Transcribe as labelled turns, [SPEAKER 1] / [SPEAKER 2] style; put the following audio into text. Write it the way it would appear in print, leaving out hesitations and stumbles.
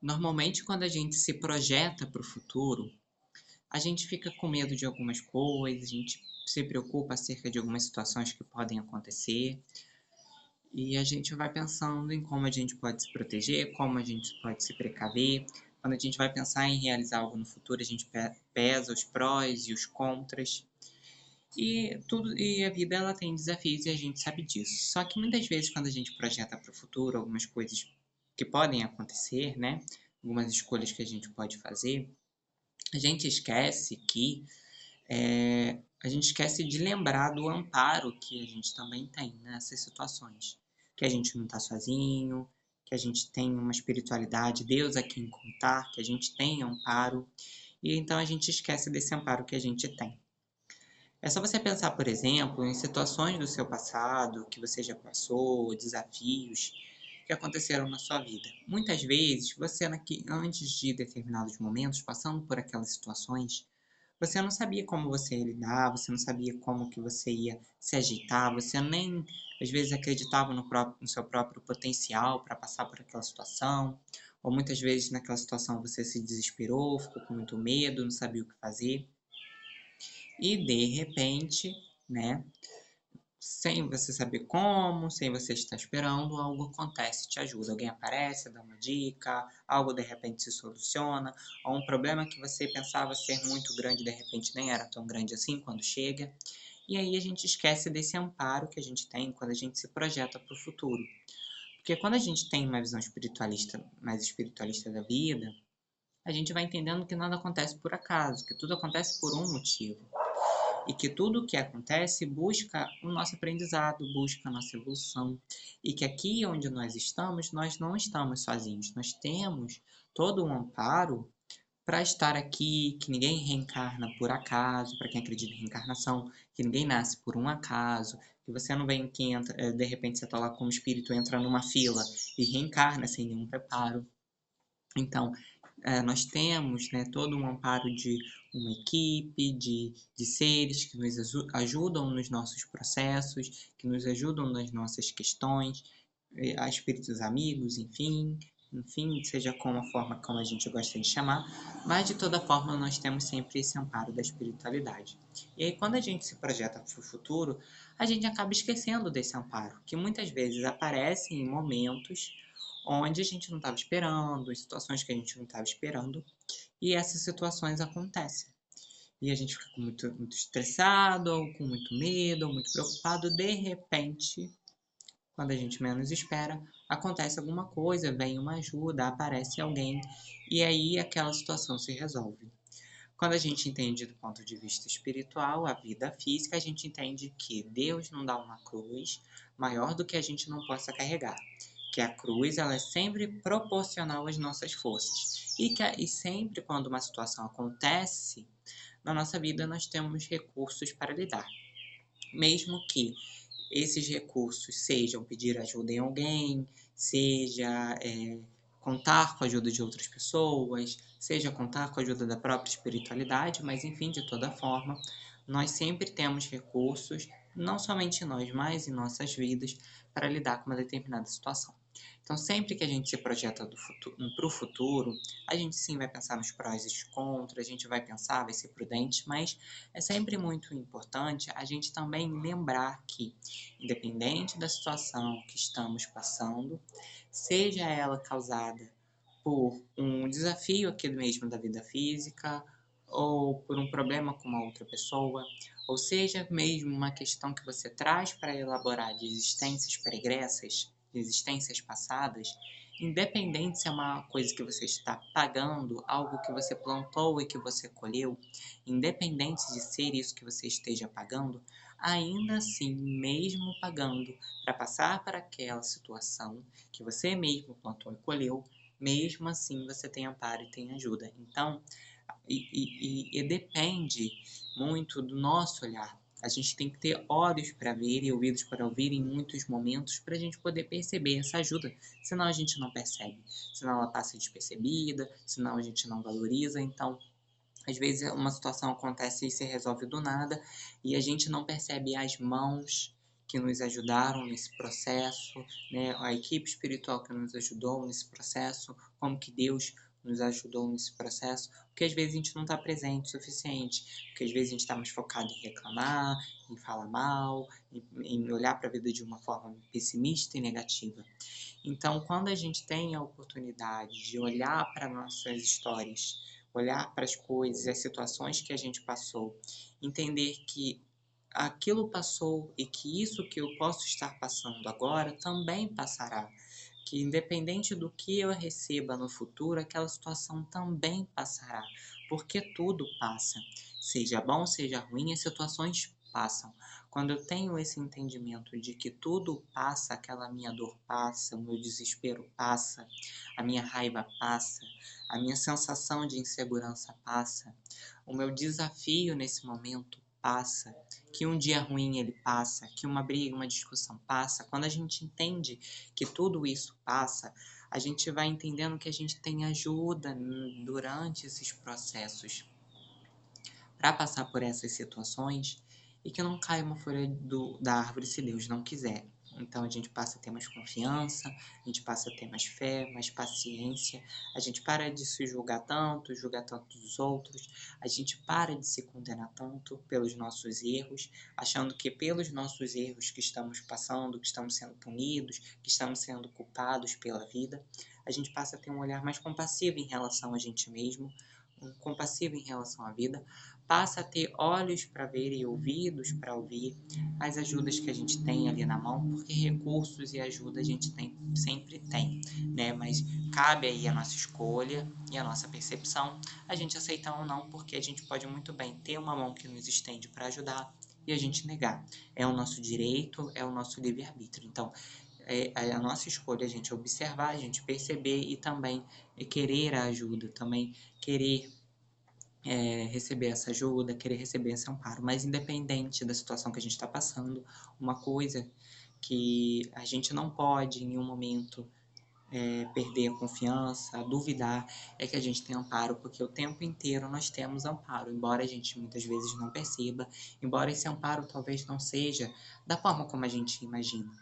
[SPEAKER 1] Normalmente, quando a gente se projeta para o futuro, a gente fica com medo de algumas coisas, a gente se preocupa acerca de algumas situações que podem acontecer, e a gente vai pensando em como a gente pode se proteger, como a gente pode se precaver. Quando a gente vai pensar em realizar algo no futuro, a gente pesa os prós e os contras. E a vida ela tem desafios e a gente sabe disso. Só que muitas vezes quando a gente projeta para o futuro algumas coisas que podem acontecer, né? Algumas escolhas que a gente pode fazer, a gente esquece que a gente esquece de lembrar do amparo que a gente também tem nessas situações. Que a gente não está sozinho, que a gente tem uma espiritualidade, Deus a quem contar, que a gente tem amparo, e então a gente esquece desse amparo que a gente tem. É só você pensar, por exemplo, em situações do seu passado que você já passou, desafios que aconteceram na sua vida. Muitas vezes, você, antes de determinados momentos, passando por aquelas situações, você não sabia como você ia lidar, você não sabia como que você ia se ajeitar, você nem, às vezes, acreditava no seu próprio potencial para passar por aquela situação, ou muitas vezes naquela situação você se desesperou, ficou com muito medo, não sabia o que fazer. E de repente, né, sem você saber como, sem você estar esperando, algo acontece, te ajuda. Alguém aparece, dá uma dica, algo de repente se soluciona, ou um problema que você pensava ser muito grande, de repente nem era tão grande assim quando chega. E aí a gente esquece desse amparo que a gente tem quando a gente se projeta para o futuro. Porque quando a gente tem uma visão espiritualista, mais espiritualista da vida, a gente vai entendendo que nada acontece por acaso, que tudo acontece por um motivo e que tudo o que acontece busca o nosso aprendizado, busca a nossa evolução, e que aqui onde nós não estamos sozinhos, nós temos todo um amparo para estar aqui, que ninguém reencarna por acaso, para quem acredita em reencarnação, que ninguém nasce por um acaso, que você não vem que entra, de repente você está lá como espírito, entra numa fila e reencarna sem nenhum preparo. Então, nós temos, né, todo um amparo de uma equipe, de seres que nos ajudam nos nossos processos, que nos ajudam nas nossas questões, a espíritos amigos, enfim, seja como a forma como a gente gosta de chamar, mas de toda forma nós temos sempre esse amparo da espiritualidade. E aí, quando a gente se projeta para o futuro, a gente acaba esquecendo desse amparo, que muitas vezes aparece em momentos onde a gente não estava esperando, em situações que a gente não estava esperando, e essas situações acontecem. E a gente fica muito estressado, ou com muito medo, ou muito preocupado. De repente, quando a gente menos espera, acontece alguma coisa, vem uma ajuda, aparece alguém, e aí aquela situação se resolve. Quando a gente entende do ponto de vista espiritual, a vida física, a gente entende que Deus não dá uma cruz maior do que a gente não possa carregar. Que a cruz ela é sempre proporcional às nossas forças. E sempre quando uma situação acontece na nossa vida, nós temos recursos para lidar. Mesmo que esses recursos sejam pedir ajuda em alguém, seja contar com a ajuda de outras pessoas, seja contar com a ajuda da própria espiritualidade, mas enfim, de toda forma, nós sempre temos recursos, não somente nós, mas em nossas vidas, para lidar com uma determinada situação. Então, sempre que a gente se projeta para o futuro, a gente sim vai pensar nos prós e os contras, a gente vai pensar, vai ser prudente, mas é sempre muito importante a gente também lembrar que, independente da situação que estamos passando, seja ela causada por um desafio aqui mesmo da vida física, ou por um problema com uma outra pessoa, ou seja mesmo uma questão que você traz para elaborar de existências pregressas, de existências passadas, independente se é uma coisa que você está pagando, algo que você plantou e que você colheu, independente de ser isso que você esteja pagando, ainda assim, mesmo pagando para passar para aquela situação que você mesmo plantou e colheu, mesmo assim você tem amparo e tem ajuda. Então, e depende muito do nosso olhar. A gente tem que ter olhos para ver e ouvidos para ouvir em muitos momentos para a gente poder perceber essa ajuda. Senão a gente não percebe, senão ela passa despercebida, senão a gente não valoriza. Então, às vezes uma situação acontece e se resolve do nada e a gente não percebe as mãos que nos ajudaram nesse processo, né? A equipe espiritual que nos ajudou nesse processo, como que Deus nos ajudou nesse processo, porque às vezes a gente não está presente o suficiente, porque às vezes a gente está mais focado em reclamar, em falar mal, em olhar para a vida de uma forma pessimista e negativa. Então, quando a gente tem a oportunidade de olhar para nossas histórias, olhar para as coisas, as situações que a gente passou, entender que aquilo passou e que isso que eu posso estar passando agora também passará. Que independente do que eu receba no futuro, aquela situação também passará. Porque tudo passa. Seja bom, seja ruim, as situações passam. Quando eu tenho esse entendimento de que tudo passa, aquela minha dor passa, o meu desespero passa, a minha raiva passa, a minha sensação de insegurança passa, o meu desafio nesse momento passa, que um dia ruim ele passa, que uma briga, uma discussão passa. Quando a gente entende que tudo isso passa, a gente vai entendendo que a gente tem ajuda durante esses processos para passar por essas situações e que não cai uma folha da árvore se Deus não quiser. Então a gente passa a ter mais confiança, a gente passa a ter mais fé, mais paciência, a gente para de se julgar tanto dos outros, a gente para de se condenar tanto pelos nossos erros, achando que pelos nossos erros que estamos passando, que estamos sendo punidos, que estamos sendo culpados pela vida, a gente passa a ter um olhar mais compassivo em relação a gente mesmo, compassivo em relação à vida, passa a ter olhos para ver e ouvidos para ouvir as ajudas que a gente tem ali na mão, porque recursos e ajuda a gente tem, sempre tem, né? Mas cabe aí a nossa escolha e a nossa percepção, a gente aceitar ou não, porque a gente pode muito bem ter uma mão que nos estende para ajudar e a gente negar. É o nosso direito, é o nosso livre-arbítrio. Então, é a nossa escolha a gente observar, a gente perceber e também querer a ajuda, também querer receber essa ajuda, querer receber esse amparo. Mas independente da situação que a gente está passando, uma coisa que a gente não pode em nenhum momento perder a confiança, duvidar, é que a gente tem amparo, porque o tempo inteiro nós temos amparo, embora a gente muitas vezes não perceba, embora esse amparo talvez não seja da forma como a gente imagina,